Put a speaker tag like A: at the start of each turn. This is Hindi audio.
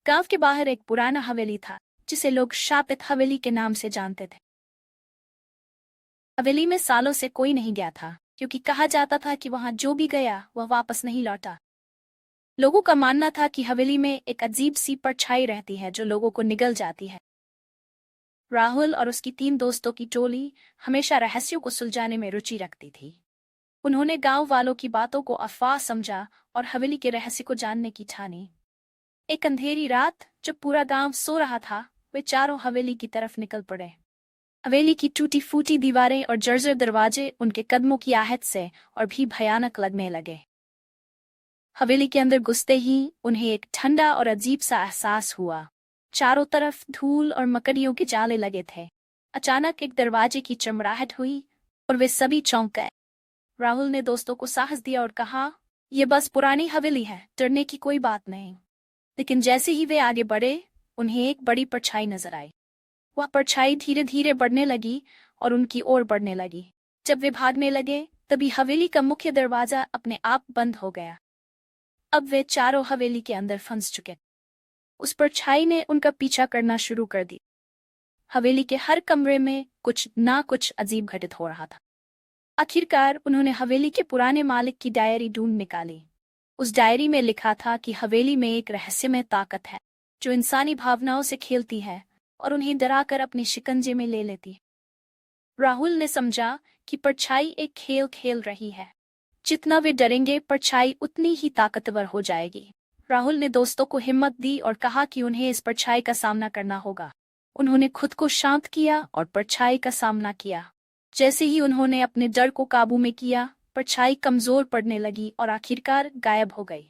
A: गांव के बाहर एक पुराना हवेली था जिसे लोग शापित हवेली के नाम से जानते थे। हवेली में सालों से कोई नहीं गया था क्योंकि कहा जाता था कि वहां जो भी गया वह वापस नहीं लौटा। लोगों का मानना था कि हवेली में एक अजीब सी परछाई रहती है जो लोगों को निगल जाती है। राहुल और उसकी 3 दोस्तों की टोली हमेशा रहस्यों को सुलझाने में रुचि रखती थी। उन्होंने गांव वालों की बातों को अफवाह समझा और हवेली के रहस्य को जानने की ठानी। एक अंधेरी रात जब पूरा गांव सो रहा था, वे चारों हवेली की तरफ निकल पड़े। हवेली की टूटी फूटी दीवारें और जर्जर दरवाजे उनके कदमों की आहट से और भी भयानक लगने लगे। हवेली के अंदर घुसते ही उन्हें एक ठंडा और अजीब सा एहसास हुआ। चारों तरफ धूल और मकड़ियों के जाले लगे थे। अचानक एक दरवाजे की चमड़ाहट हुई और वे सभी चौंक गए। राहुल ने दोस्तों को साहस दिया और कहा, यह बस पुरानी हवेली है, डरने की कोई बात नहीं। लेकिन जैसे ही वे आगे बढ़े, उन्हें एक बड़ी परछाई नजर आई। वह परछाई धीरे धीरे बढ़ने लगी और उनकी ओर बढ़ने लगी। जब वे भागने लगे, तभी हवेली का मुख्य दरवाजा अपने आप बंद हो गया। अब वे चारों हवेली के अंदर फंस चुके। उस परछाई ने उनका पीछा करना शुरू कर दी। हवेली के हर कमरे में कुछ ना कुछ अजीब घटित हो रहा था। आखिरकार उन्होंने हवेली के पुराने मालिक की डायरी ढूंढ निकाली। उस डायरी में लिखा था कि हवेली में एक रहस्यमय ताकत है जो इंसानी भावनाओं से खेलती है और उन्हें डराकर अपने शिकंजे में ले लेती है। राहुल ने समझा कि परछाई एक खेल खेल रही है। जितना वे डरेंगे, परछाई उतनी ही ताकतवर हो जाएगी। राहुल ने दोस्तों को हिम्मत दी और कहा कि उन्हें इस परछाई का सामना करना होगा। उन्होंने खुद को शांत किया और परछाई का सामना किया। जैसे ही उन्होंने अपने डर को काबू में किया, परछाई कमजोर पड़ने लगी और आखिरकार गायब हो गई।